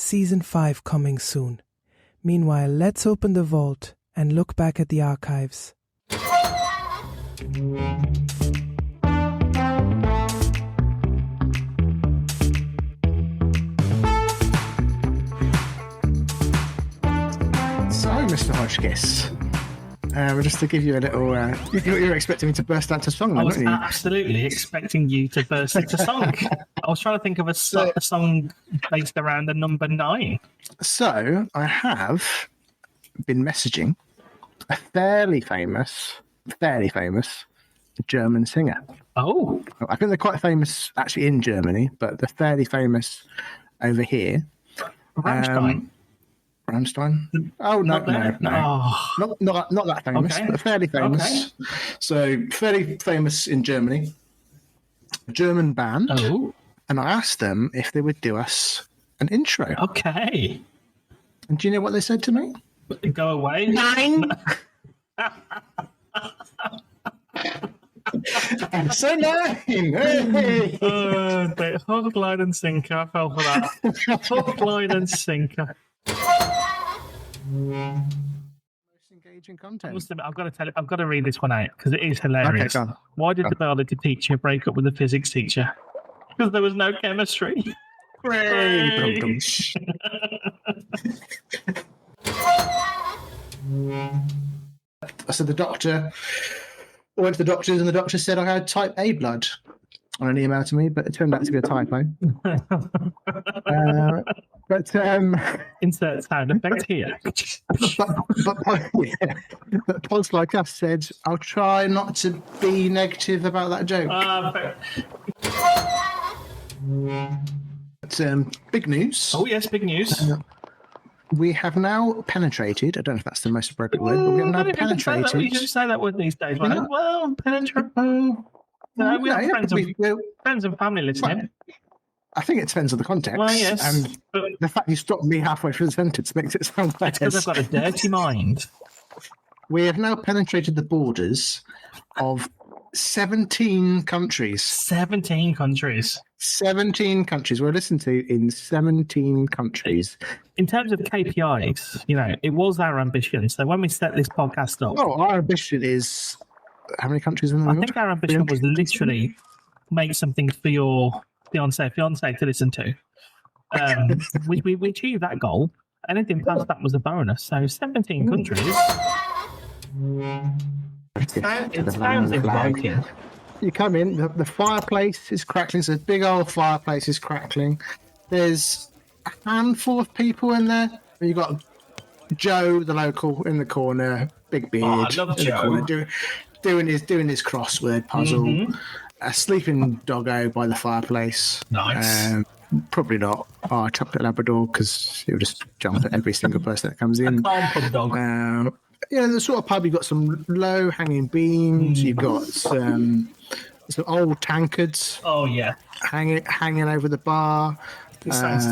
Season 5 coming soon. Meanwhile, let's open the vault and look back at the archives. So, Mr. Hodgkiss, just to give you a little... you were expecting me to burst out into song, I was weren't you? absolutely expecting you to burst into song. I was trying to think of a song based around the number 9. So, I have been messaging a fairly famous German singer. Oh. I think they're quite famous actually in Germany, but they're fairly famous over here. Rammstein. Rammstein? Oh, no. Oh. Not that famous, Okay. but fairly famous. Okay. So, fairly famous in Germany. A German band. Oh. And I asked them if they would do us an intro. Okay. And do you know what they said to me? Go away. Nine. So 9. Hey. Hook, line, and sinker. I fell for that. Hook, line, and sinker. Most engaging content. I've got to tell you, I've got to read this one out because it is hilarious. Okay, go on. Why did the biology teacher break up with the physics teacher? Because there was no chemistry. Hooray. So I went to the doctors and the doctor said I had type A blood on an email to me, but it turned out to be a typo. Insert sound effect here. But pods like us said, I'll try not to be negative about that joke. But, big news. Oh, yes, big news. We have now penetrated. I don't know if that's the most appropriate word, but we have now penetrated. You shouldn't say that word these days, right? Well, penetrate. We have friends and family listening. I think it depends on the context. Well, yes. And the fact you stopped me halfway through the sentence makes it sound like It's because I've got a dirty mind. We have now penetrated the borders of 17 countries. 17 countries. 17 countries. We're listened to in 17 countries. In terms of KPIs, it was our ambition. So when we set this podcast up... Oh, our ambition is... How many countries in the world? I think our ambition was literally make something for your fiance to listen to. We achieved that goal. Anything past that was a bonus. So 17 countries... It sounds inviting. You come in, the fireplace is crackling. So a big old fireplace is crackling. There's a handful of people in there. You've got Joe, the local, in the corner, big beard. Oh, I love Joe. Doing his crossword puzzle. Mm-hmm. A sleeping doggo by the fireplace. Nice. Probably not our chocolate Labrador because he'll just jump at every single person that comes in. A calm dog. The sort of pub, you've got some low hanging beams, you've got some old tankards. Oh yeah, hanging over the bar. It sounds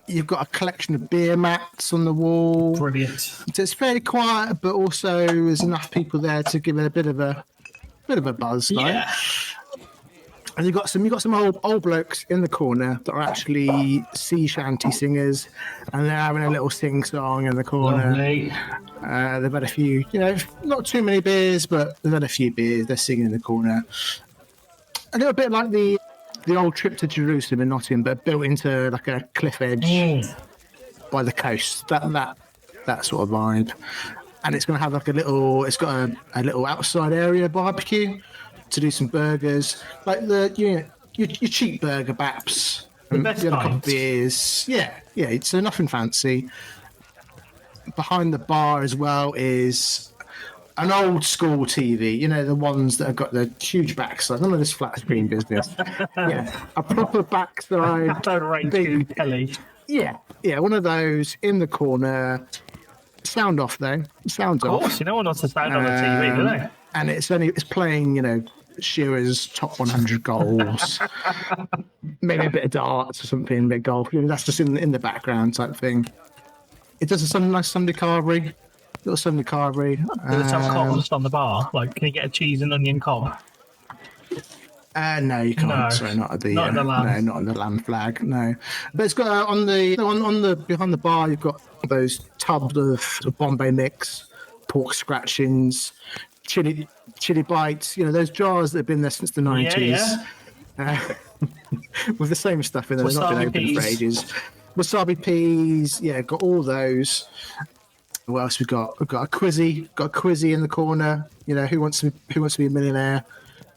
you've got a collection of beer mats on the wall. Brilliant. So it's fairly quiet, but also there's enough people there to give it a bit of a buzz. Yeah. Right? And you've got some old blokes in the corner that are actually sea shanty singers, and they're having a little sing song in the corner. Lovely. They've had a few, not too many beers, but they've had a few beers. They're singing in the corner. A little bit like the old trip to Jerusalem in Nottingham, but built into like a cliff edge by the coast. That sort of vibe. And it's going to have like it's got a little outside area barbecue to do some burgers, like your cheap burger baps. The best kind. Beers. Yeah. So nothing fancy. Behind the bar as well is an old school TV. The ones that have got the huge backside. None of this flat screen business. A proper backside. Big telly. Yeah. One of those in the corner. Sound off though. Sounds off. Of course, no one wants to sound on the TV, do they? And it's playing, Shearer's top 100 goals, maybe a bit of darts or something, a bit of golf. That's just in the background type thing. It does a nice Sunday carvery, little Sunday carvery. Do they sell cobs on the bar? Like, can you get a cheese and onion cob? No, you can't. No, Sorry, not at the not the lamb. No, not on the lamb flag. No, but it's got on the behind the bar. You've got those tubs of Bombay mix, pork scratchings, chili bites. You know, those jars that have been there since the 90s. With the same stuff in there. They've not been open for ages. Wasabi peas. Yeah, got all those. What else we got? We've got a quizzy. Got a quizzy in the corner. You know, who wants to be a millionaire?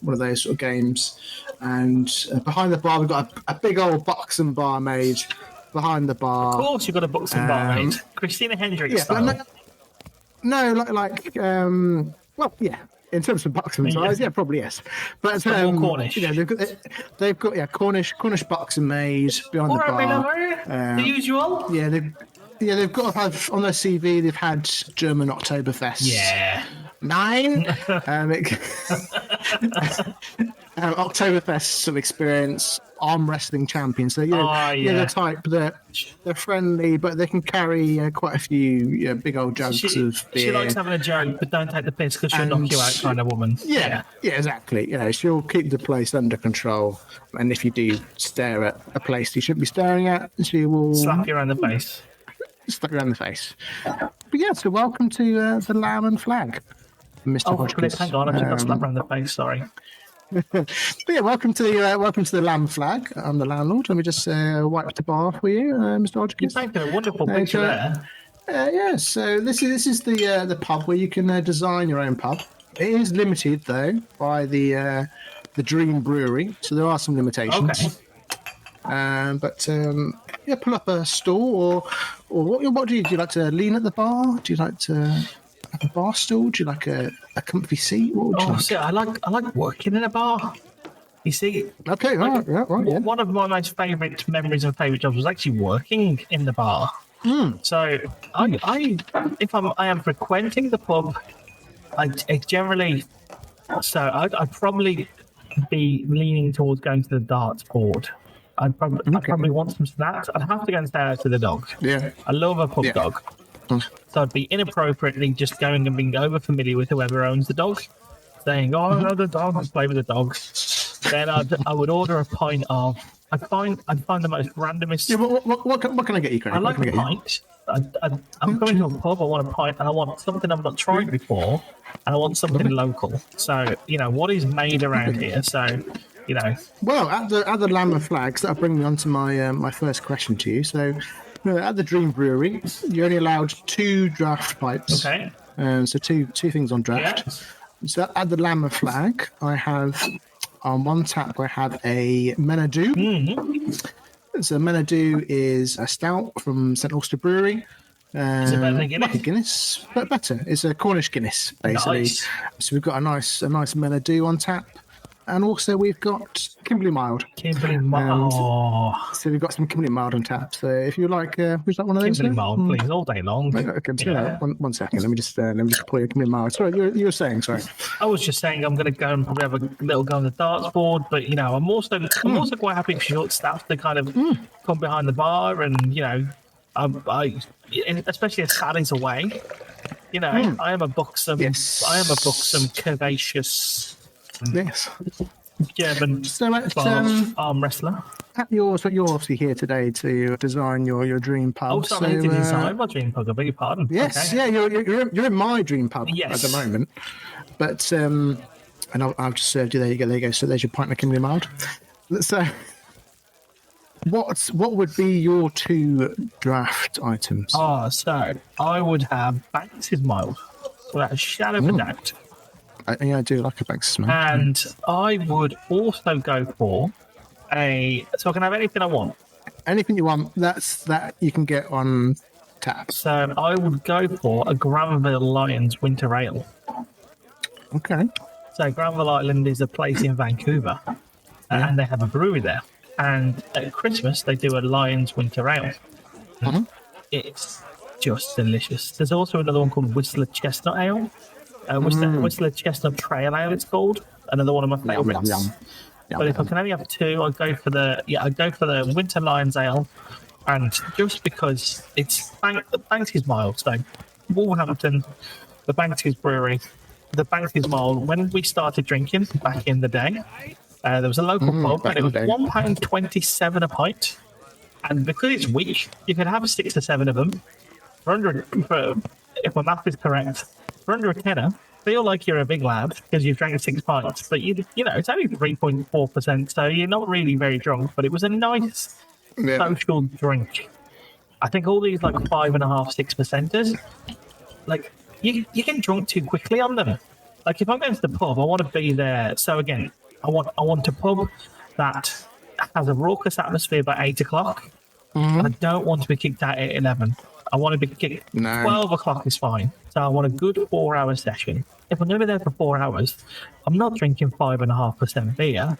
One of those sort of games. And behind the bar, we've got a big old buxom barmaid behind the bar. Of course, you've got a buxom barmaid. Christina Hendricks style. Well, yeah. In terms of buxom size, yeah, probably yes. But Cornish. You know, they've got Cornish buxom maids behind the bar. The usual. Yeah, they've got to have on their CV. They've had German Oktoberfest. Yeah. 9. Oktoberfest sort of experience, arm wrestling champions. So they're the type that they're friendly, but they can carry quite a few big old jugs of beer. She likes having a joke, but don't take the piss because she'll knock you out, kind of woman. Yeah, exactly. You know, she'll keep the place under control, and if you do stare at a place you shouldn't be staring at, she will slap you around the face. Slap you around the face. But yeah, so welcome to the Lamb and Flag, Mr. Hodgkins. Hang on, I just got slapped around the face. Sorry. But yeah, welcome to the Lamb Flag. I'm the landlord. Let me just wipe the bar for you, Mr. Hodgkins. You've taken a wonderful picture there. Yeah, so this is the pub where you can design your own pub. It is limited though by the Dream Brewery, so there are some limitations. Okay. But pull up a stool or what do you do? You like to lean at the bar? Do you like to have a bar stool? Do you like a comfy seat? What would you like? See, I like working in a bar. You see, okay, right. One of my most favourite memories and favourite jobs was actually working in the bar. So if I am frequenting the pub, I'd probably be leaning towards going to the darts board. I'd probably want some snacks. I'd have to go and say out to the dog. Yeah, I love a pub dog. So I'd be inappropriately just going and being over familiar with whoever owns the dog, saying, "Oh, I know the dog. Let's play with the dog." Then I would order a pint of. I'd find the most randomest. Yeah, what can I get you, Craig? I like a pint. I'm going to a pub. I want a pint, and I want something I've not tried before, and I want something local. So what is made around here. So. Well, at the Lamb and Flags, that'll bring me on to my first question to you. So, at the Dream Brewery, you're only allowed 2 draft pipes. Okay. So two things on draft. Yeah. So at the Lamb and Flag, I have on one tap I have a Menadoo. Mm-hmm. So Menadoo is a stout from St Ulster Brewery. Is it better than Guinness? Like a Guinness, but better. It's a Cornish Guinness, basically. Nice. So we've got a nice Menadoo on tap. And also we've got Kimberley Mild. Kimberley Mild. So we've got some Kimberley Mild on tap. So if you like, would you like one of those? Kimberley Mild, please, all day long. Okay, one second. Let me just pull your Kimberley Mild. Sorry, you were saying. Sorry. I was just saying I'm going to go and probably have a little go on the darts board, but I'm also quite happy for short staff to kind of come behind the bar and I especially as Saturday's away. I am a buxom. Yes. I am a buxom, curvaceous. Yes. German arm wrestler. You're obviously here today to design your dream pub. Oh, sorry, to design my dream pub. I beg your pardon. Yes, okay. Yeah, you're in my dream pub at the moment. But and I've just served you. There you go. So there's your pint of Kimberley Mild. So, what would be your 2 draft items? So I would have Banks' Mild, without a shadow of a doubt. I do like a Banks smell. And I would also go for so I can have anything I want. Anything you want, that you can get on tap. So I would go for a Granville Lions Winter Ale. Okay. So Granville Island is a place in Vancouver, and they have a brewery there. And at Christmas, they do a Lions Winter Ale. Mm-hmm. It's just delicious. There's also another one called Whistler Chestnut Ale. Whistler Chestnut Trail Ale, it's called. Another one of my favourites. But if I can only have 2, I'd go for the Winter Lions Ale, and just because it's Banks' Mild. So Wolverhampton, the Banks Brewery, the Banks Mild. When we started drinking back in the day, There was a local pub, back and it in was the day. £1.27 a pint. And because it's weak, you can have 6 or 7 of them for if my math is correct, for under a tenner. Feel like you're a big lad because you've drank 6 pints, but you know it's only 3.4%, so you're not really very drunk. But it was a nice social drink. I think all these like 5.5, 6%ers, like you get drunk too quickly on them. Like if I'm going to the pub, I want to be there. So again, I want a pub that has a raucous atmosphere by 8 o'clock. I don't want to be kicked out at 11. I want to be kicked. No. 12 o'clock is fine. So I want a good 4-hour session. If I'm going to be there for 4 hours, I'm not drinking 5.5% beer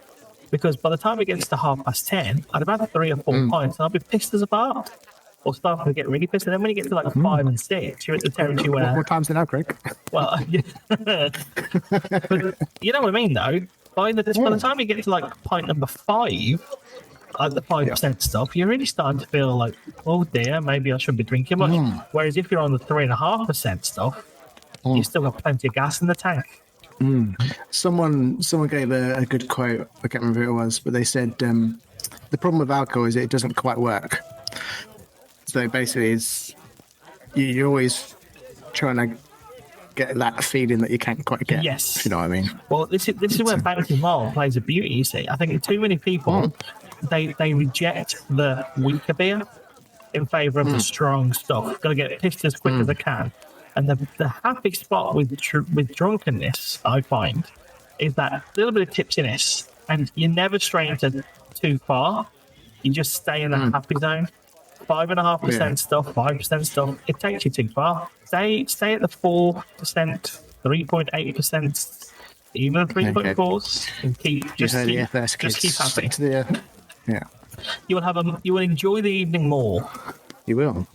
because by the time it gets to 10:30, I'd have had 3 or 4 pints and I'll be pissed as a fart. Or starting to get really pissed. And then when you get to like 5 and 6, you're at the territory where. What time's it now, Craig? Well, but you know what I mean, though. By the time you get to like pint number 5, like the 5% stuff, you're really starting to feel like, oh dear, maybe I shouldn't be drinking much. Whereas if you're on the 3.5% stuff, you've still got plenty of gas in the tank. Someone gave a good quote. I can't remember who it was, but they said the problem with alcohol is it doesn't quite work. So basically, you're always trying to get that feeling that you can't quite get. Yes. If you know what I mean. Well, this is where Banksy Mall plays a beauty, you see. I think too many people, they reject the weaker beer in favour of the strong stuff. Got to get pissed as quick as I can. And the happy spot with drunkenness, I find, is that little bit of tipsiness. And you never stray into too far. You just stay in the happy zone. 5.5% stuff, 5% stuff. It takes you too far. Stay at the 4%, 3.8%, even 3.4s, and keep keep happy. You will enjoy the evening more. You will.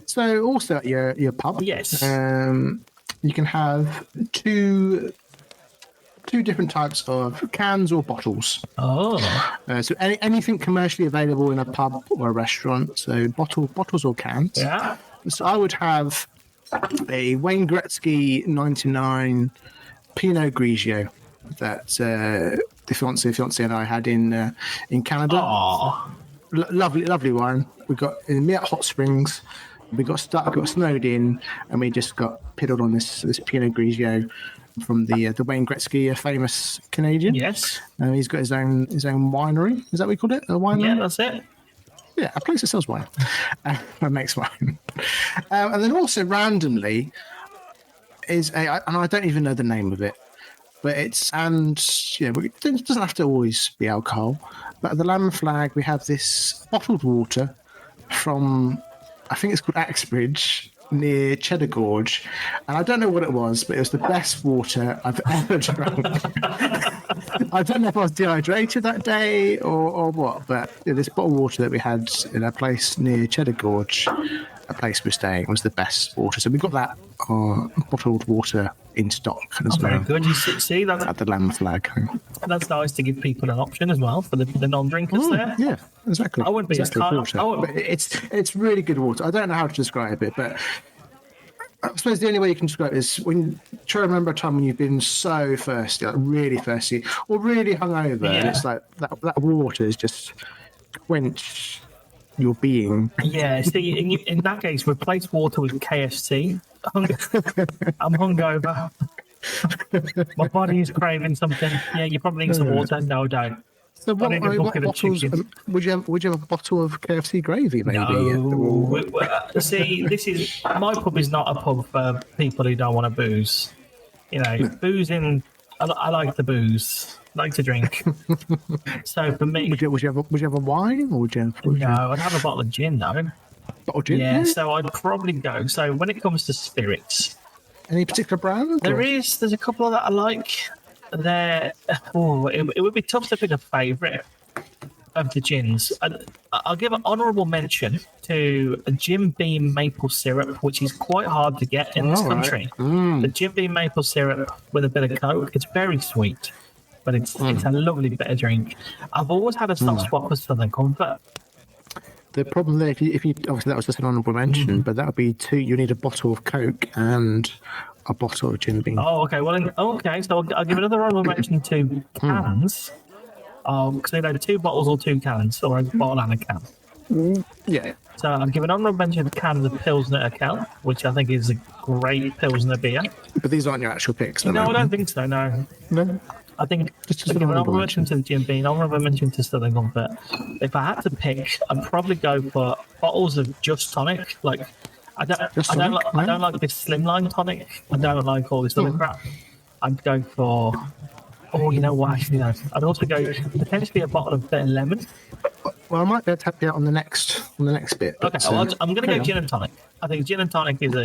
So also at your pub, yes, you can have two different types of cans or bottles. Oh. So anything commercially available in a pub or a restaurant. So bottles or cans. Yeah. So I would have a Wayne Gretzky 99 Pinot Grigio that the fiance and I had in Canada. Oh. Lovely wine. We got in at Hot Springs. We got snowed in, and we just got piddled on this Pinot Grigio from the Wayne Gretzky, a famous Canadian. Yes. He's got his own winery. Is that what we called it? A winery? Yeah, that's it. Yeah, a place that sells wine. That makes wine. And then also randomly is and I don't even know the name of it, but it doesn't have to always be alcohol. But at the Lamb Flag, we have this bottled water from, I think it's called Axbridge, near Cheddar Gorge, and I don't know what it was, but it was the best water I've ever drunk. I don't know if I was dehydrated that day or what, but this bottled water that we had in a place near Cheddar Gorge, a place we're staying, was the best water. So we got that bottled water in stock as well. Very good. You see that at the Lamb Flag. That's nice to give people an option as well for the non-drinkers there. Yeah, exactly. I wouldn't be but it's really good water. I don't know how to describe it, but I suppose the only way you can describe it is when try to remember a time when you've been so thirsty, like really thirsty, or really hungover, and it's like that water is just quench your being. Yeah, see, in that case, replace water with KFC. I'm hungover. My body is craving something. Yeah, you probably need some water. No, don't. So what bottles? Would you have a bottle of KFC gravy? Maybe. No. See, my pub is not a pub for people who don't want to booze. You know, boozing. I like the booze. I like to drink. So for me, would you have a wine, or would you? No, I'd have a bottle of gin though. Bottle of gin. Yeah. So I'd probably go. So when it comes to spirits, any particular brand? There's a couple that I like. It would be tough to pick a favourite of the gins. I'll give an honourable mention to a Jim Beam maple syrup, which is quite hard to get in this country. The Jim Beam maple syrup with a bit of Coke. It's very sweet, but it's a lovely bit of drink. I've always had a soft spot for Southern Comfort. The problem there, if you obviously that was just an honourable mention, but that would be you need a bottle of Coke and a bottle of Jim Beam. Oh, okay. Well, okay. So I'll give another honorable mention to cans. Because they're 2 bottles or 2 cans, or a bottle and a can. Yeah. So I'll give an honorable mention to cans of Pilsner Urquell, which I think is a great Pilsner beer. But these aren't your actual picks, No, I don't think so. No. No. I think Just I'll an give an honourable honorable mention to the Jim Beam, honorable mention to Southern Comfort. If I had to pick, I'd probably go for bottles of Just Tonic. Like, I don't like this slimline tonic. I don't like all this other crap. I'd go for. Oh, you know what? Actually, no. I'd also go potentially a bottle of bitter lemon. Well, I might be able to tap you out on the next bit. Okay, I'm going to go gin and tonic. I think gin and tonic is a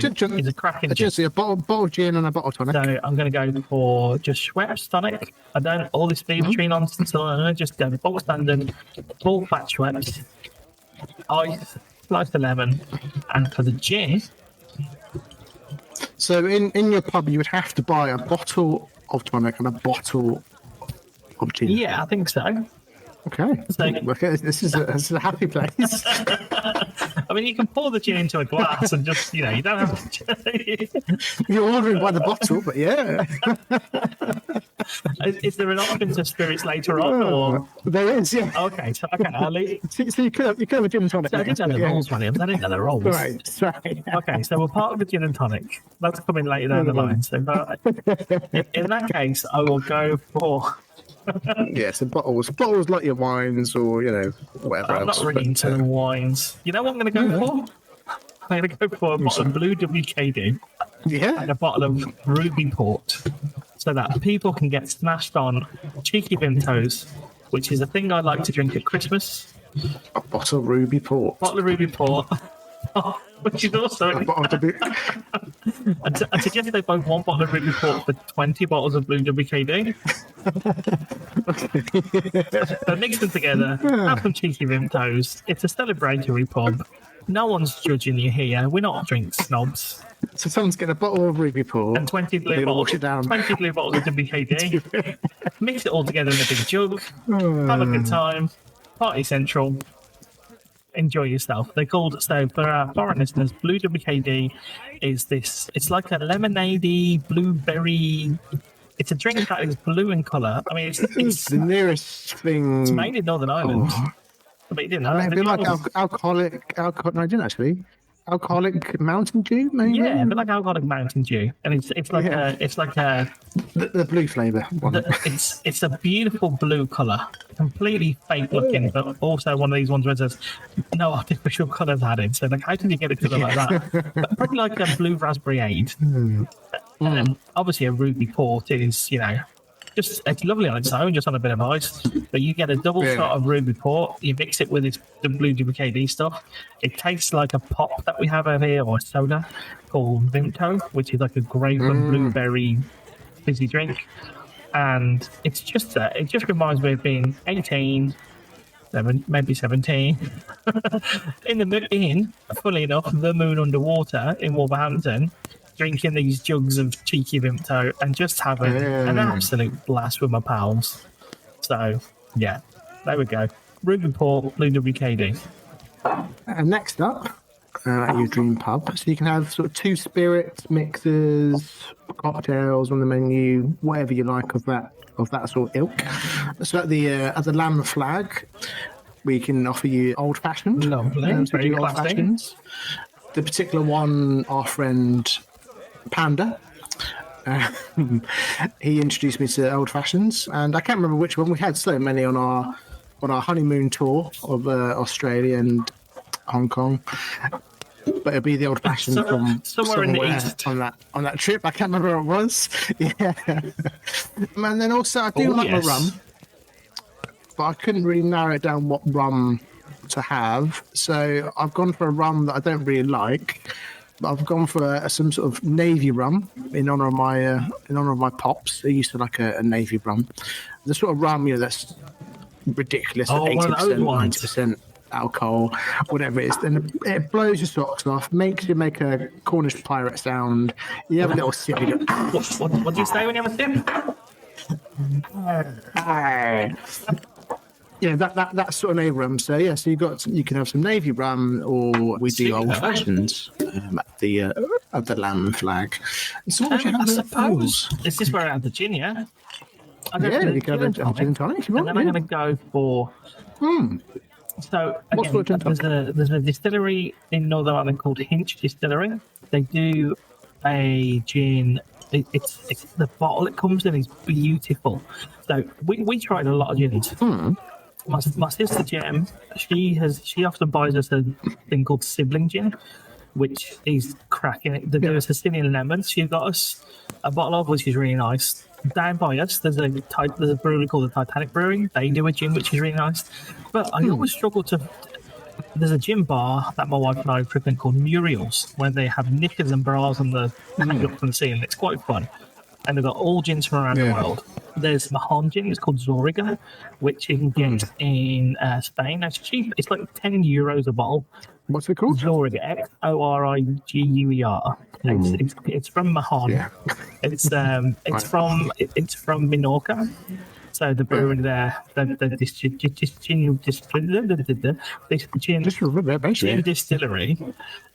cracking gin. Just a bottle of gin and a bottle of tonic. So I'm going to go for just Schweppes tonic. I don't all this fever-tree nonsense. I'm going to just go bog standard, full fat Schweppes, ice, slice of lemon, and for the gin. So in your pub, you would have to buy a bottle of tonic and a bottle of gin. Yeah, I think so. Okay. This is a happy place. I mean, you can pour the gin into a glass and just, you don't have to. You're ordering by the bottle, but yeah. Is there an option to spirits later on? Or? There is, yeah. Okay, so I'll leave. So you could have a gin and tonic. So I didn't know the rolls, Williams. I didn't know the rolls. Right, sorry. Okay, so we'll park the gin and tonic. That's coming later down the line. So in that case, I will go for. Yeah, so bottles like your wines or whatever I'm else. not really into the wines. You know what I'm going to go for? I'm going to go for a bottle of Blue WKD and a bottle of Ruby Port, so that people can get smashed on cheeky Vintos, which is a thing I like to drink at Christmas. A bottle of Ruby Port. Bottle of Ruby Port. Which is also. I suggest they both 1 bottle of Ruby Port for 20 bottles of Blue WKD. So mix them together, have some cheeky Vintos. It's a celebratory pub. No one's judging you here. We're not drink snobs. So someone's getting a bottle of Ruby Port and 20 blue bottles of WKD. Mix it all together in a big jug. Have a good time. Party Central. Enjoy yourself. They're called, so for our foreign listeners, Blue WKD is this, it's like a lemonade-y, blueberry, it's a drink that is blue in colour. I mean, it's the nearest thing. It's made in Northern Ireland. But you didn't know. It'd be like alcoholic, no, I didn't actually. Alcoholic Mountain Dew, maybe? Yeah, a bit like alcoholic Mountain Dew. And it's like the blue flavour one. It's a beautiful blue colour. Completely fake looking, but also one of these ones where it says no artificial colours added. So how did you get it to look like that? But probably like a blue raspberry aid. Obviously a Ruby Port is, just it's lovely on its own, just on a bit of ice. But you get a double shot of Ruby Port. You mix it with the Blue WKD stuff. It tastes like a pop that we have over here, or a soda called Vimto, which is like a grape and blueberry fizzy drink. And it's just it just reminds me of being 18, maybe 17, funnily enough, the Moon Underwater in Wolverhampton, drinking these jugs of cheeky Vimto and just having an absolute blast with my pals. So, yeah, there we go. Ruby Port, Blue WKD. And next up, at your dream pub, so you can have sort of 2 spirits, mixers, cocktails on the menu, whatever you like of that sort of ilk. So at the Lamb Flag, we can offer you old fashioned. Lovely, very old fashions. The particular one, our friend Panda, he introduced me to old fashions, and I can't remember which one. We had so many on our honeymoon tour of Australia and Hong Kong, but it'll be the old fashioned from somewhere in the east on that trip. I can't remember where it was. Yeah, and then also I do like my rum, but I couldn't really narrow it down what rum to have, so I've gone for a rum that I don't really like. I've gone for some sort of navy rum in honor of my pops. They used to like a navy rum, the sort of rum that's ridiculous, 80%, 90% alcohol, whatever it is. Then it blows your socks off, makes you make a Cornish pirate sound. You have a little sip. You go, what do you say when you have a sip? Yeah, that sort of navy rum. So you can have some navy rum, or we do old fashions at of the lamb flag. So what would you have I with suppose those? is this where I have the gin? Yeah. I Yeah, for the you can have a gin and tonic if you and want. then Yeah. I'm going to go for. So What sort again, of gin there's a distillery in Northern Ireland called Hinch Distillery. They do a gin. It's the bottle it comes in is beautiful. So we tried a lot of gins. My sister Jem, she often buys us a thing called sibling gin, which is cracking. They do a Sicilian lemon. She got us a bottle of, which is really nice. Down by us, there's a brewery called the Titanic Brewing. They do a gin, which is really nice. But I always struggle to. There's a gin bar that my wife and I frequent called Muriel's, where they have knickers and bras on the up from the ceiling. It's quite fun. And they've got all gins from around the world. There's Mahon gin, it's called Zoriga, which you can get in Spain. It's cheap. It's like €10 a bottle. What's it called? Zoriga, Xoriguer. It's from Mahon. Yeah. It's from Minorca. So the brewery there, this gin distillery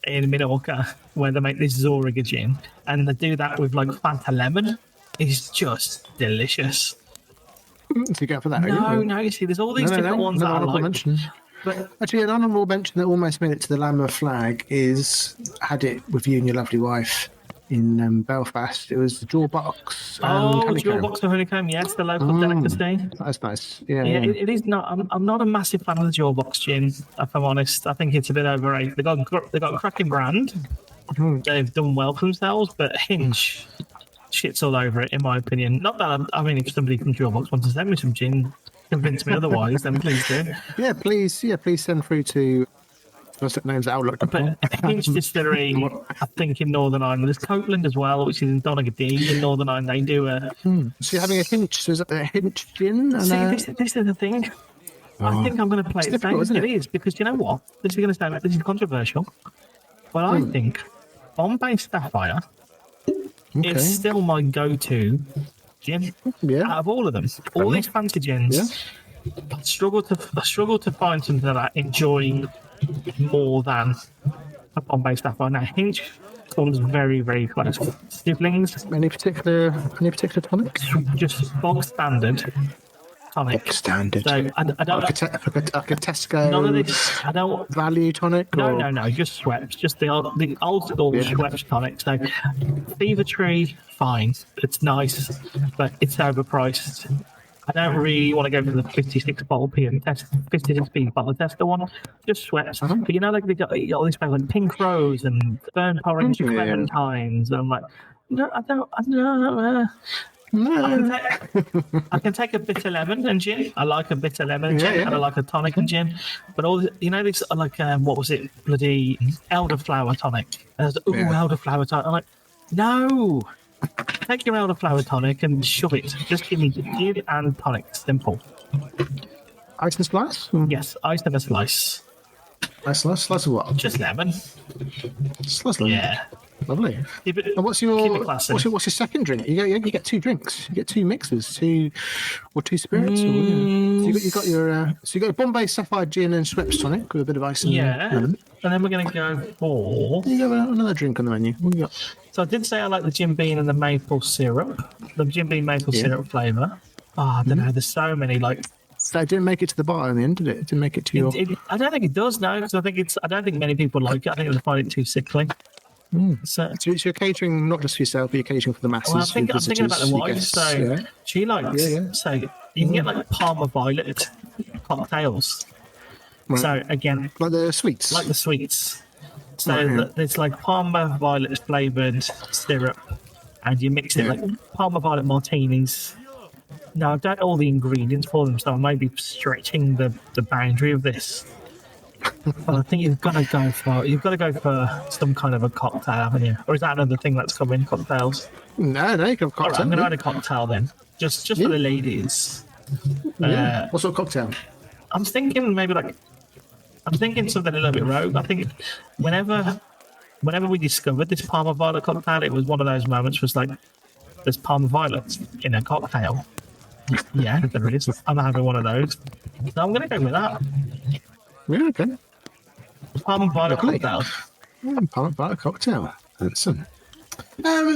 in Minorca, where they make this Zoriga gin, and they do that with like Fanta lemon. It's just delicious. So you go for that? No, you see, there's all these different ones that I like. Mention. But actually, an honourable mention that almost made it to the Lamb flag is had it with you and your lovely wife in Belfast. It was the Jawbox. Jawbox of honeycomb, yes, the local delicacy. That's nice. Yeah. It is not. I'm not a massive fan of the Jawbox gin, if I'm honest. I think it's a bit overrated. They got a cracking brand. They've done well for themselves, but Hinch shits all over it, in my opinion. Not that if somebody from Jawbox wants to send me some gin, convince me otherwise, then please do. Yeah, please send through to names outlook.com. But Hinch Distillery, I think in Northern Ireland. There's Copeland as well, which is in Donegal in Northern Ireland. They do a. So you're having a Hinch. So is it a Hinch gin? And this is the thing. I think I'm going to play it safe. It is, because you know what? This is controversial, but I think Bombay Sapphire is still my go-to gin out of all of them. All these fancy gins. I struggle to find something that I enjoy more than a Bombay Sapphire. Now, Hinch comes very, very close. Siblings. Any particular tonics? Just bog standard tonic. Bog standard. So I don't like a Tesco. None of this. I don't value tonic. No. Just Schweppes. Just the old school Schweppes tonic. So Fever Tree, fine. It's nice, but it's overpriced. I don't really want to go for the 56 bottle test, 56p bottle tester one. Just Schweppes. But you know, like they got all these things like Pink Rose and Burnt Orange Clementines. And I'm like, no, I don't. I can take a bitter lemon and gin. I like a bitter lemon and gin, and I like a tonic and gin. But all these are like what was it? Bloody elderflower tonic. Elderflower tonic. I'm like, no. Take your elderflower tonic and shove it. Just give me gin and tonic. Simple. Ice and slice? Yes, ice and a slice. Slice of what? Just lemon. Slice lemon. Yeah. Lovely. And what's your second drink? You get two drinks. You get two mixes, two spirits. So you got a Bombay Sapphire gin and Schweppes tonic with a bit of ice and lemon. And then we're going to go for. You got another drink on the menu. What you got? So I did say I like the Jim Beam and the maple syrup, the Jim Beam maple syrup flavour. I don't know. There's so many So it didn't make it to the bar in the end, did it? It didn't make it to your. I don't think it does now, because I don't think many people like it. I think they find it too sickly. So you're catering not just for yourself, but you're catering for the masses. Well, I'm thinking about the wife. She likes. So you can get like Parma Violet cocktails. Right. So again, like the sweets. So it's like Parma Violet flavoured syrup, and you mix it like Parma Violet martinis. Now, I've done all the ingredients for them, so I may be stretching the boundary of this. But I think you've got to go for some kind of a cocktail, haven't you? Or is that another thing that's coming, cocktails? No, you can have cocktail. All right, I'm going to add a cocktail then, just for the ladies. What sort of cocktail? I'm thinking something a little bit rogue. I think whenever we discovered this Parma Violet cocktail, it was one of those moments was like, there's Parma Violet in a cocktail. Yeah, there is. I'm having one of those. So I'm going to go with that. Yeah, okay. Parma Violet cocktail. Parma Violet cocktail. Excellent.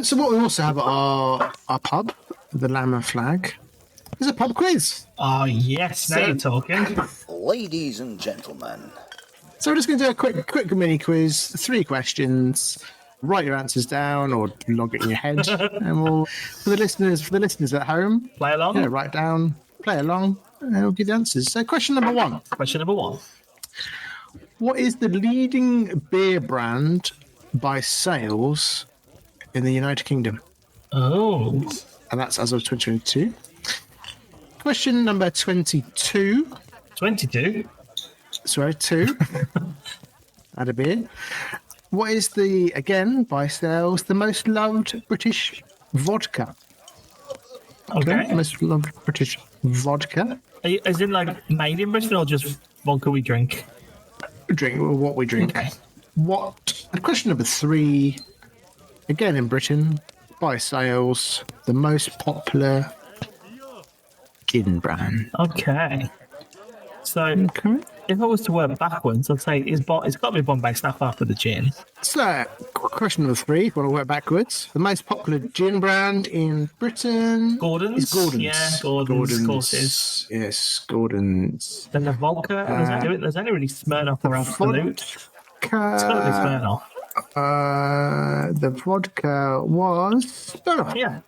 So what we also have at our pub, the Lamb and Flag, is a pub quiz. Oh, yes. Now you're talking. Ladies and gentlemen. So we're just going to do a quick mini quiz, 3 questions. Write your answers down or log it in your head, and we'll for the listeners at home, Play along. yeah, write down, play along, and we'll give the answers. So question number 1. Question number 1. What is the leading beer brand by sales in the United Kingdom? Oh. And that's as of 2022. Question number 22. 22. Sorry, 2. Add a beer. What is the, again, by sales, the most loved British vodka? Okay. Most loved British vodka. As in, like, made in Britain or just vodka we drink? Drink, what we drink. Okay. What? And question number 3. Again in Britain, by sales, the most popular gin brand. Okay. So, Okay. if I was to work backwards, I'd say it's got to be Bombay Snap after the gin. So, question number 3, if you want to work backwards. The most popular gin brand in Britain Gordon's? is Gordon's. Yeah, Gordon's, of course it is. Yes, Gordon's. Then the vodka, there's only really Smirnoff or Absolute. It's got to be Smirnoff. The vodka was Yeah.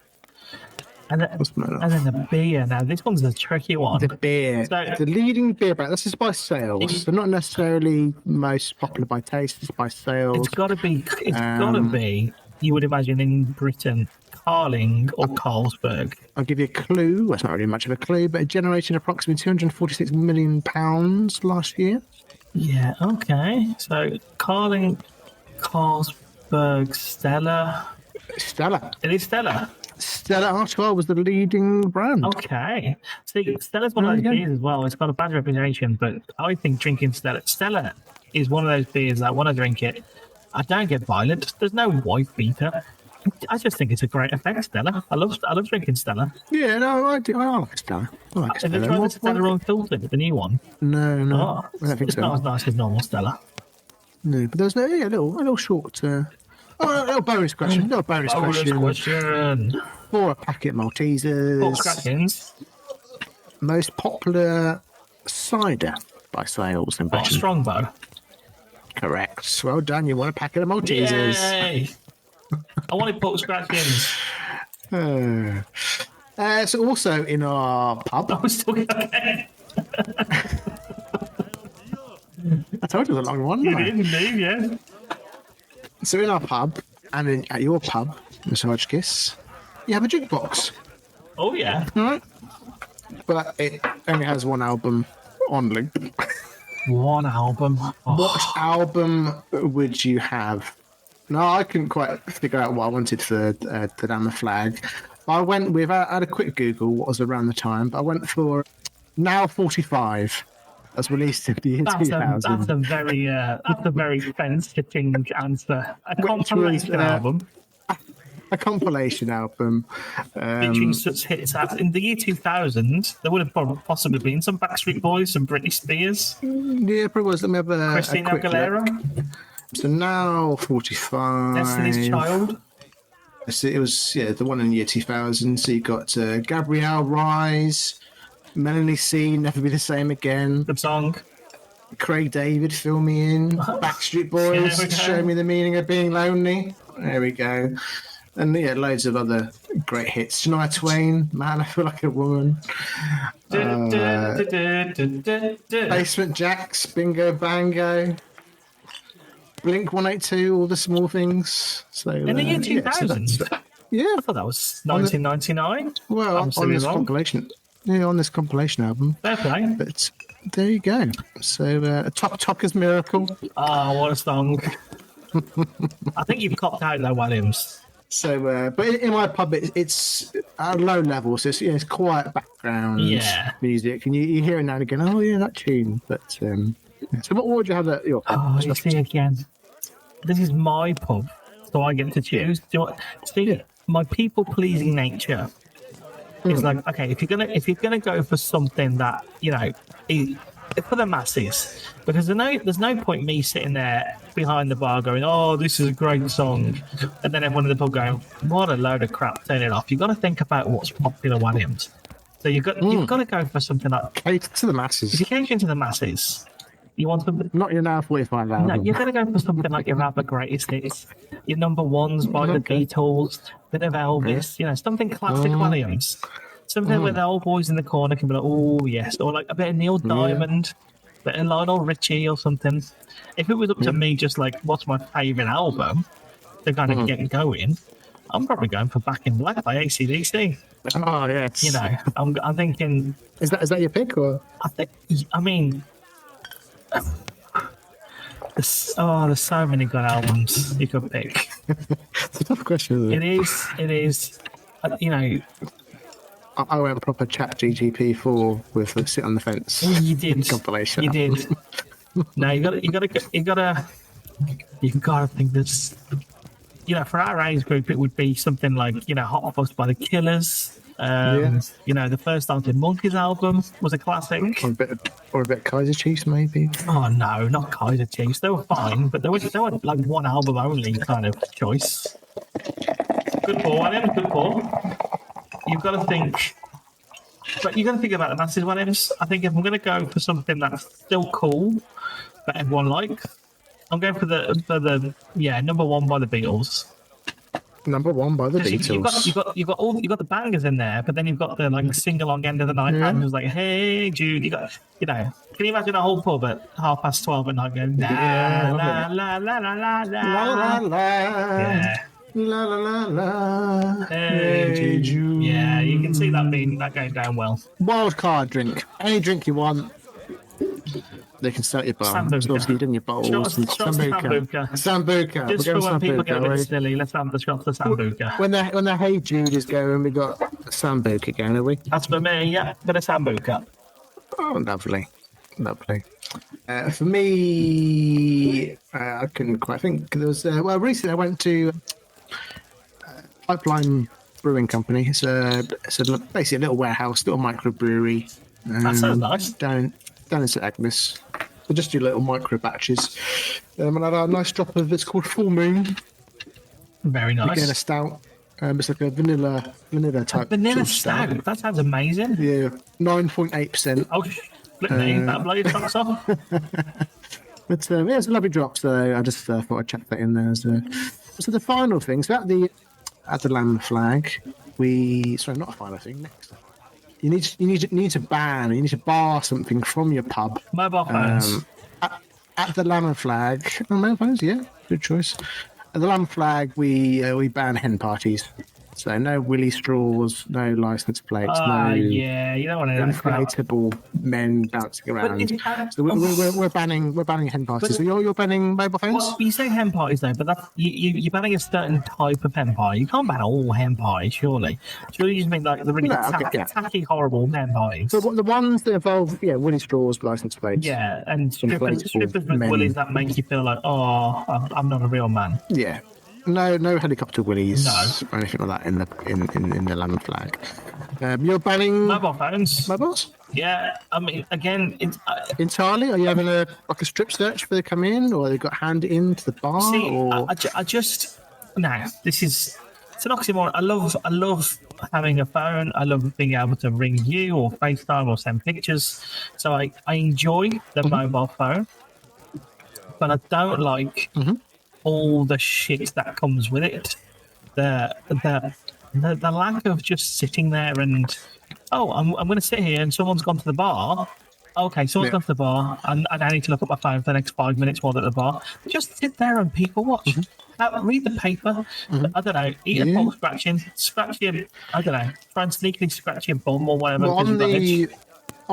And then, Smirnoff. and then the beer. Now, this one's a tricky one. The beer. So- The leading beer brand. This is by sales. So not necessarily most popular by taste, it's by sales. It's got to be. You would imagine in Britain, Carling or Carlsberg. I'll give you a clue. Well, it's not really much of a clue, but it generated approximately £246 million last year. Yeah. Okay. So Carling, Carlsberg, Stella. Stella. It is Stella. Stella Artois was the leading brand. Okay. See, Stella's one of those There you go. beers as well. It's got a bad reputation, but I think drinking Stella is one of those beers that when I drink it, I don't get violent. There's no white beater. I just think it's a great effect, Stella. I love drinking Stella. Yeah, no, I do. I like Stella. I like Have you Stella. tried the What- Stella unfiltered, the new one? No, no. Oh, I don't think it's so. not as nice as normal Stella. No, but there's a little short. A little bonus question. A little bonus question. For a packet Maltesers. Oh, scratchings. Most popular cider by sales in Oh, Britain. Strongbow. Correct. Well done. You want a packet of Maltesers. Yay! I wanted pork scratchings. So also in our pub, I was talking again. I told you it was a long one. You didn't I? did indeed, yeah. So in our pub and at your pub, Mr. Hodgkiss, you have a jukebox, Oh, yeah. all right? But it only has one album on loop. One album. Oh, What album would you have? No, I couldn't quite figure out what I wanted for the Lamb Flag. I went with, I had a quick Google what was around the time, but I went for Now 45. That's released in the year 2000. that's a very fence-hitting answer. A Which was, compilation album a compilation album. featuring such hits as in the year 2000. There would have possibly been some Backstreet Boys, some Britney Spears, Yeah, probably was. Let me have a Christina quick Aguilera, look. So Now 45. Destiny's Child. So it was, the one in the year 2000. So you got Gabrielle Rise, Melanie C, Never Be the Same Again, The song. Craig David, Fill Me In, Backstreet There we Boys, go. Show Me the Meaning of Being Lonely. There we go. And loads of other great hits. Shania Twain, Man, I Feel Like a Woman. Basement Jacks, Bingo Bango. Blink 182, All the Small Things. So In the year 2000? Yeah, I thought that was 1999. well, I'm on silly this wrong. compilation. Yeah, on this compilation album. Fair play. But there you go. So, Top Talker's Miracle. Oh, what a song. I think you've copped out though, Williams. So, but in my pub, it's at a low level, so it's quiet background music, and you hear it now and again. Oh yeah, that tune. But yeah. So, what would you have at your pub? Oh, you see again. This is my pub, so I get to choose. My people-pleasing nature is like, okay, if you're gonna go for something that for the masses, because there's no point me sitting there behind the bar going, "Oh, this is a great song," and then everyone in the pub going, "What a load of crap! Turn it off." You've got to think about what's popular Williams. So you've got to go for something like Cater to the masses. if you're catering to the masses. You want something? Not your now 45 hours. No, you're going to go for something like your rapper greatest hits, your number ones by the Beatles, bit of Elvis, something classic Williams. Something where the old boys in the corner can be like, oh, yes. Or like a bit of Neil Diamond, a bit of Lionel Richie or something. If it was up to me, just like, what's my favourite album to kind of get going, I'm probably going for Back in Black by AC/DC. Oh, yes. I'm thinking... Is that your pick? Or I mean... there's so many good albums you could pick. It's a tough question, isn't it? It is. I went proper chat GGP4 with the Sit on the Fence. You did. Compilation. You did. No, you gotta think this. For our age group, it would be something like Hot Fuzz by the Killers. The first Arctic Monkeys album was a classic. Or a bit Kaiser Chiefs, maybe. Oh no, not Kaiser Chiefs. They were fine, but they were like one album only kind of choice. Good call, Williams. Good call. You've got to think, but you've got to think about the masses, Williams. I think if I'm going to go for something that's still cool, but everyone likes, I'm going for the number one by the Beatles. Number one by the Beatles. You've got the bangers in there, but then you've got the like sing along end of the night and it was like, hey Jude, can you imagine a whole pub at 12:30 at night going la la la la la la la la yeah. La la la la. Hey Jude. Yeah, you can see that going down well. Wild card drink. Any drink you want. They can start your bar. Obviously, you in your bowls. Sambuca. Just for when people get a bit silly, let's have the shots of Sambuca. When the Hey Jude is going, we got Sambuca going, are we? That's for me, yeah. Bit of Sambuca. Oh, lovely. For me, I couldn't quite think. There was recently I went to Pipeline Brewing Company. It's basically a little warehouse, little microbrewery. That sounds nice. Down in St Agnes. We'll just do little micro batches. And I had a nice drop of it's called Full Moon. Very nice. Again, a stout. It's like a vanilla type. Vanilla stout. That sounds amazing. Yeah, 9.8%. Oh, flip me. That bloody tops off. But it's a lovely drop. So I just thought I'd chuck that in there. So the final thing. So at the Lamb Flag, not a final thing. Next. You need to bar something from your pub. Mobile phones. At the Lamb Flag. Oh, mobile phones, yeah, good choice. At the Lamb Flag, we ban hen parties. So no willy straws, no license plates, no you don't want to inflatable men bouncing around. So we're banning hen parties. So you're banning mobile phones? Well, you say hen parties though, but you're banning a certain type of hen party. You can't ban all hen parties, surely. Surely you just mean like the really tacky, horrible hen parties. So the ones that involve willy straws, license plates. Yeah, and strippers with willies that make you feel like, oh, I'm not a real man. Yeah. No helicopter willies or anything like that in the Lamb Flag. You're banning mobile phones. Mobiles? Yeah, I mean, again, it's entirely. Are you having a strip search for they come in, or they got handed into the bar? See, or it's an oxymoron. I love having a phone. I love being able to ring you or FaceTime or send pictures. So I enjoy the mobile phone, but I don't like. All the shit that comes with it, the lack of just sitting there and I'm going to sit here and someone's gone to the bar. Okay, someone's gone to the bar and I need to look at my phone for the next 5 minutes while they're at the bar. Just sit there and people watch. Read the paper. I don't know. Eat a pork scratch your. I don't know. Try and sneakily scratch your bum or whatever. Well, on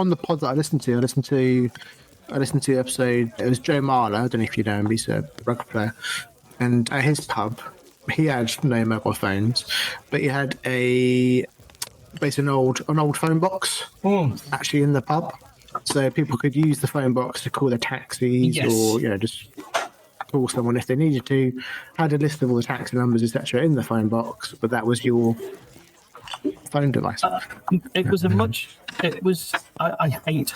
the pod that I listened to the episode. It was Joe Marler. I don't know if you know him. He's a rugby player. And at his pub, he had no mobile phones, but he had basically an old phone box actually in the pub, so people could use the phone box to call their taxis or just call someone if they needed to. Had a list of all the taxi numbers, etc., in the phone box, but that was your phone device. I hate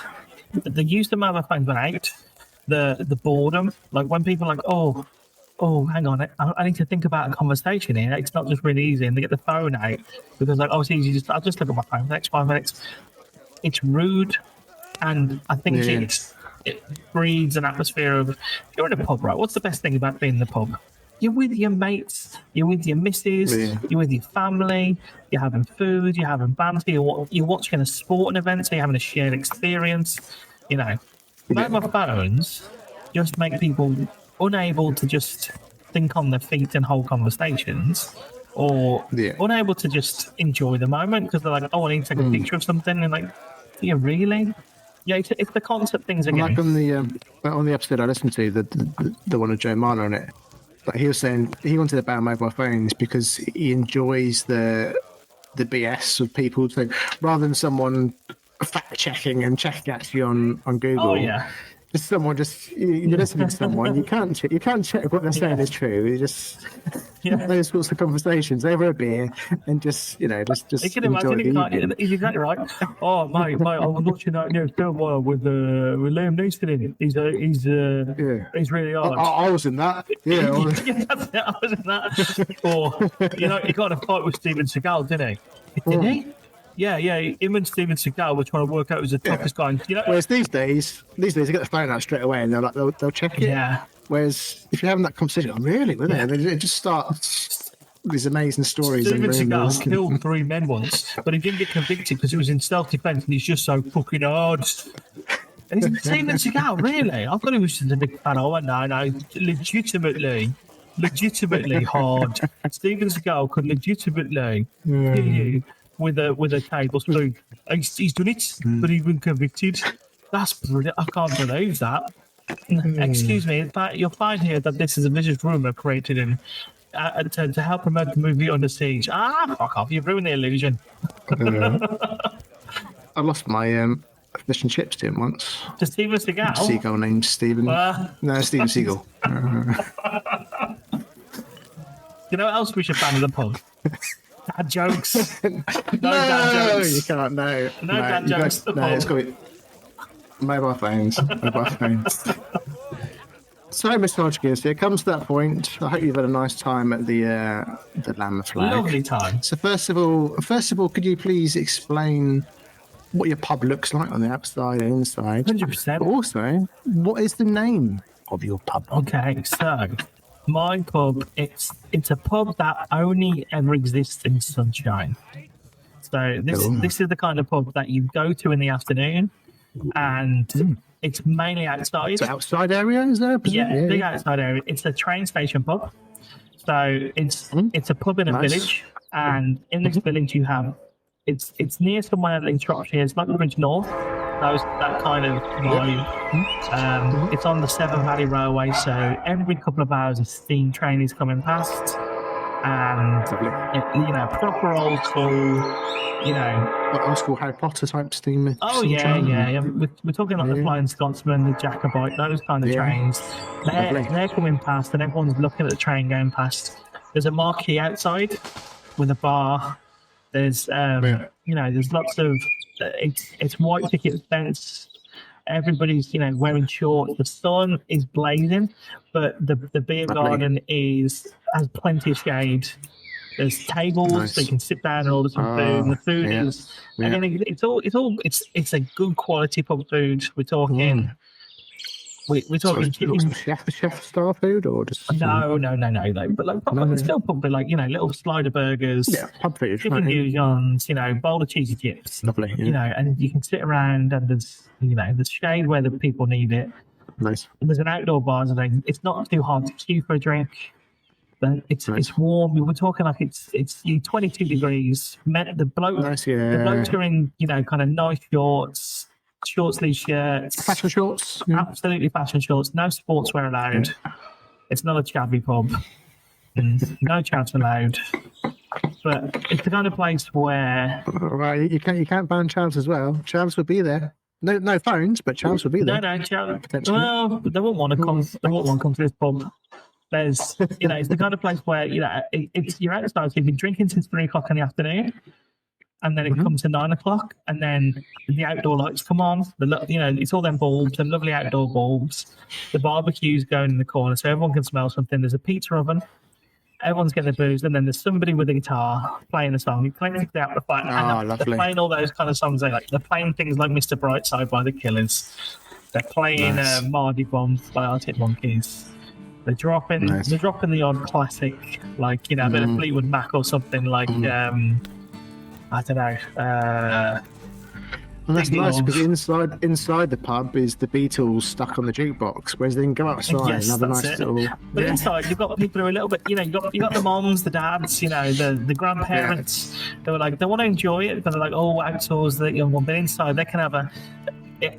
the use of mobile phones without the boredom. Like when people are like, oh, hang on, I need to think about a conversation here. It's not just really easy, and they get the phone out because like, oh, it's easy. I'll just look at my phone for the next 5 minutes. It's rude, and I think it breeds an atmosphere of you're in a pub, right? What's the best thing about being in the pub? You're with your mates, you're with your missus, you're with your family, you're having food, you're having banter, you're watching a sporting event, so you're having a shared experience. You know, mobile phones just make people unable to just think on their feet and hold conversations, or unable to just enjoy the moment because they're like, oh, I need to take a picture of something, and like, do you really? Yeah, it's the concept things again. Like on the episode I listened to, the one with Joe Marler on it, like he was saying he wanted to ban mobile phones because he enjoys the BS of people. So rather than someone fact checking and checking actually on Google, just someone you're listening to someone, you can't check what they're saying is true. You just those sorts of conversations over a beer and just you can imagine it. He's exactly right. Oh mate, I was watching that new film with Liam Neeson in it. He's really hard. I was in that. Yeah, I was in that. Or he got in a fight with Steven Seagal, didn't he? Did he? Yeah. Him and Steven Seagal were trying to work out who's the toughest guy. Whereas these days they get the phone out straight away and they'll check it. Yeah. Whereas if you're having that conversation, really, wouldn't it? And it just starts these amazing stories. Steven Seagal killed 3 men once, but he didn't get convicted because it was in self-defense, and he's just so fucking hard. And he's Steven Seagal, really? I thought he was just a big fan. I went, no, legitimately hard. Steven Seagal could legitimately kill you with a tablespoon. He's done it, but he's been convicted. That's brilliant. I can't believe that. Excuse me, you'll find here that this is a vicious rumour created to help promote the movie Under Siege. Fuck off, you've ruined the illusion. I lost my fish and chips to him once. To Steven Seagal? Seagull named Steven. No, Steven Seagal. You know what else we should ban in the pub? Dad jokes. No dad jokes. You can't, no. No dad jokes. It's got to be mobile phones. So, Mr. Hodgkins, it comes to that point. I hope you've had a nice time at the Lamb Flag. Lovely time. So, first of all, could you please explain what your pub looks like on the outside and inside? 100%. Also, what is the name of your pub? Okay, so my pub, it's a pub that only ever exists in sunshine. So this is the kind of pub that you go to in the afternoon, and it's mainly outside. It's outside area, is there? Yeah, big outside area. It's a train station pub. So it's a pub in a village, and in this village you have it's near somewhere in Shropshire. It's like the Bridge North. That kind of vibe. It's on the Severn Valley Railway, so every couple of hours a steam train is coming past, and proper old school, old school Harry Potter type steam. Oh yeah. We're talking like the Flying Scotsman, the Jacobite, those kind of trains. They're coming past, and everyone's looking at the train going past. There's a marquee outside with a bar. There's there's lots of it's white picket fence. Everybody's wearing shorts. The sun is blazing, but the beer garden has plenty of shade. There's tables so you can sit down and order some food. And the food is it's a good quality pub food. We're talking. We're talking chef style food or just no. But still probably little slider burgers, pub food, chicken goujons, bowl of cheesy chips, lovely, and you can sit around and there's shade where the people need it. Nice. There's an outdoor bar, and it's not too hard to queue for a drink, but it's warm. We're talking like it's 22 degrees. The blokes are in kind of nice shorts. Short sleeve shirts, fashion shorts, absolutely fashion shorts. No sportswear allowed. It's not a chavvy pub. No chavs allowed. But it's the kind of place where right, you can't ban chavs as well. Chavs would be there. No phones, but chavs would be there. No chavs. Well, they won't want to come. They won't want to come to this pub. There's it's the kind of place where it's you're outside. So you've been drinking since 3 o'clock in the afternoon. and then it comes to 9 o'clock, and then the outdoor lights come on. It's all them bulbs, them lovely outdoor bulbs. The barbecue's going in the corner, so everyone can smell something. There's a pizza oven. Everyone's getting booze, and then there's somebody with a guitar playing a song. You're playing out the fight. They're playing all those kind of songs. They're playing things like Mr. Brightside by the Killers. They're playing Mardy Bombs by Arctic Monkeys. They're dropping the odd classic, like a bit of Fleetwood Mac or something like I don't know. And that's nice because inside the pub is the Beatles stuck on the jukebox, whereas they can go outside and have a nice little. But inside you've got people who are a little bit, you got the moms, the dads, the grandparents who are like they want to enjoy it, but they're like, oh, outdoors the young one. But inside they can have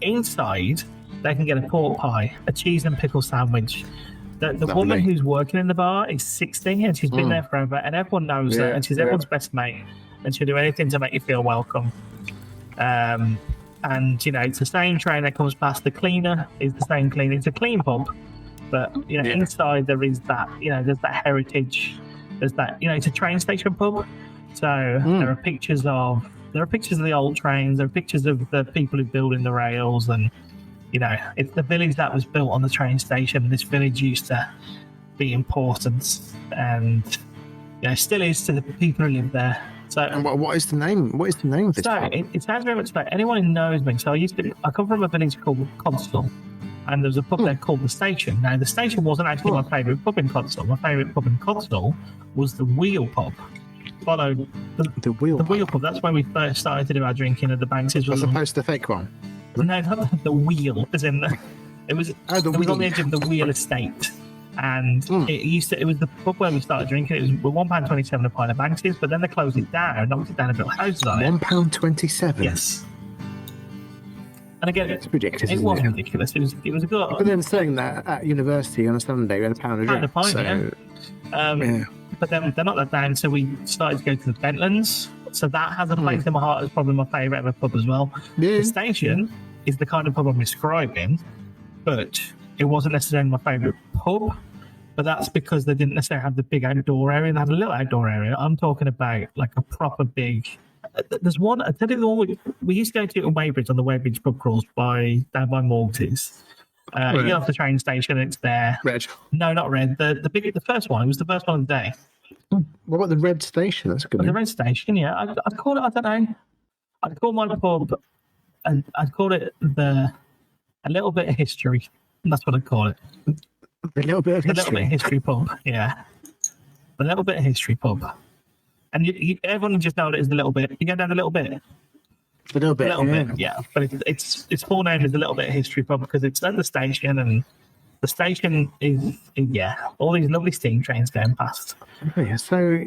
inside they can get a pork pie, a cheese and pickle sandwich. The woman who's working in the bar is 60 and she's been there forever, and everyone knows her, and she's everyone's best mate, and she'll do anything to make you feel welcome. And it's the same train that comes past. The cleaner is the same cleaner. It's a clean pub, but inside there is that there's that heritage. There's that it's a train station pub. So there are pictures of the old trains. There are pictures of the people who build in the rails, and it's the village that was built on the train station. This village used to be important, and still is to the people who live there. So, and what is the name? What is the name of this? So it sounds very much like anyone who knows me. So I come from a village called Codsall, and there's a pub there called the Station. Now the Station wasn't actually my favourite pub in Codsall. My favourite pub in Codsall was the Wheel Pub. Followed the Wheel Pub. That's when we first started to do our drinking at the Banks. As opposed to the fake one. No, not the Wheel. As in it was. It was on the edge of the Wheel Estate. And it was the pub where we started drinking. It was £1.27 a pint of Banks's, but then they closed it down, knocked it down, and built houses on it. £1.27. Yes. And again, it's ridiculous. It was ridiculous. It was a good. But then saying that at university on a Sunday, we had a pound a drink. But then they're not that down, so we started to go to the Bentlands. So that has a place in my heart as probably my favourite ever pub as well. Yeah. The Station is the kind of pub I'm describing, but it wasn't necessarily my favourite pub, but that's because they didn't necessarily have the big outdoor area. They had a little outdoor area. I'm talking about like a proper big. There's one. I tell you the one we used to go to in Weybridge on the Weybridge pub crawls down by Morg's. You get off the train station, and it's there. Red? No, not Red. The first one. It was the first one of the day. What about the Red Station? That's good. The Red Station, yeah. I'd call it. I don't know. I'd call my pub, and I'd call it a little bit of history. That's what I call it. A little bit of history. A little bit of history pub, yeah. A little bit of history pub. And everyone just knows it as the little bit. You go down the little bit. The little bit, yeah. But its full name is a little bit of history pub because it's at the station, and the station is all these lovely steam trains going past. Oh, yeah. So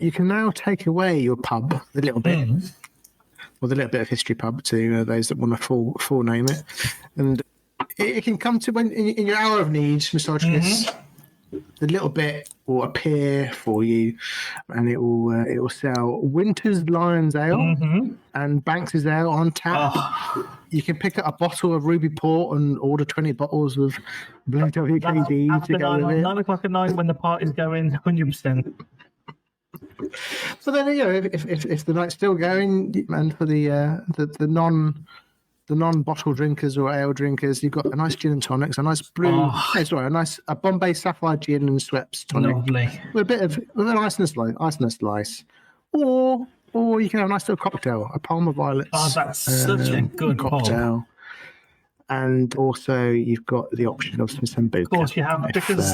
you can now take away your pub, the little bit, or the little bit of history pub to those that want to full name it, and it can come to when in your hour of need, misogynists. The little bit will appear for you, and it will sell Winter's Lion's Ale and Banks's Ale on tap. Oh. You can pick up a bottle of Ruby Port and order 20 bottles of Blue WKD to go with it. 9 o'clock at night when the party's going, 100%. So then, if the night's still going, and for the non-bottle drinkers or ale drinkers, you've got a nice gin and tonics, a nice a Bombay Sapphire gin and Schweppes tonic, lovely, with an ice and a slice, or you can have a nice little cocktail, a Palmer Violets. Oh, that's such a good cocktail. And also, you've got the option of some Sambuca. Of course, you have, because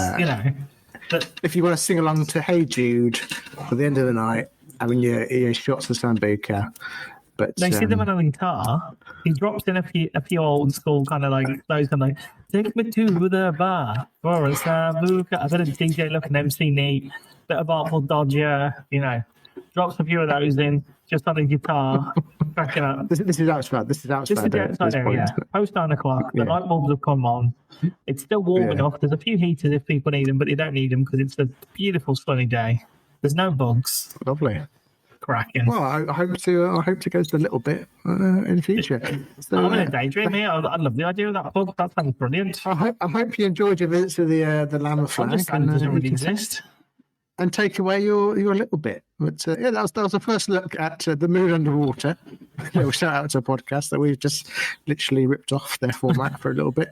if you want to sing along to Hey Jude for the end of the night, having your shots of Sambuca. But they see them on a guitar. He drops in a few old school kind of like those kind of like, take me to the bar for a Sambuca. A bit of DJ looking MC neat, bit of Artful Dodger, drops a few of those in just on a guitar, cracking up. This is outside. This is outside area. Post 9 o'clock. The light bulbs have come on. It's still warm enough. There's a few heaters if people need them, but they don't need them because it's a beautiful sunny day. There's no bugs. Lovely. Cracking. Well, I hope to go to a little bit in the future. So, I'm in a daydream here. I love the idea of that pub. That sounds brilliant. I hope you enjoyed your visit to the Lamb of Flag. It doesn't really exist. and take away your little bit. But yeah, that was the first look at the moon underwater. A little shout out to a podcast that we've just literally ripped off their format for a little bit.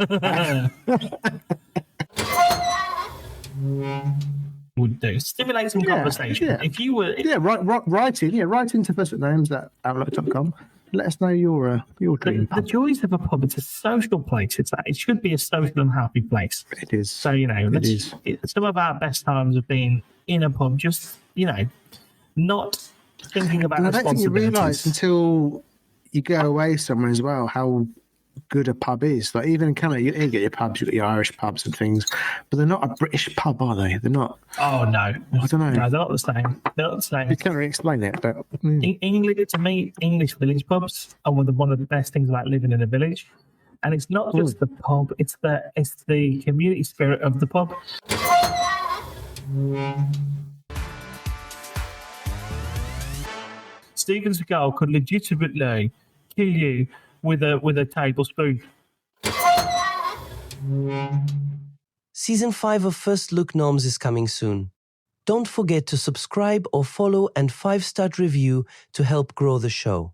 Would do. Stimulate some conversation. Yeah. If you were... write into firstnames@outlook.com. Let us know your dream. The joys of a pub, it's a social place. It should be a social and happy place. It is. So, some of our best times have been in a pub, just, not thinking about and I don't think you responsibilities. realise until you go away somewhere as well how good a pub is. Like even in Canada, you get your pubs, you got your Irish pubs and things, but they're not a British pub, are they? They're not. Oh no, I don't know. No, they're not the same. They're not the same. You can't really explain it, but English, to me, English village pubs are one of the best things about living in a village. And it's not just the pub; it's the community spirit of the pub. Steven Seagal could legitimately kill you with a tablespoon. Season 5 of First Look Gnomes is coming soon. Don't forget to subscribe or follow and 5-star review to help grow the show.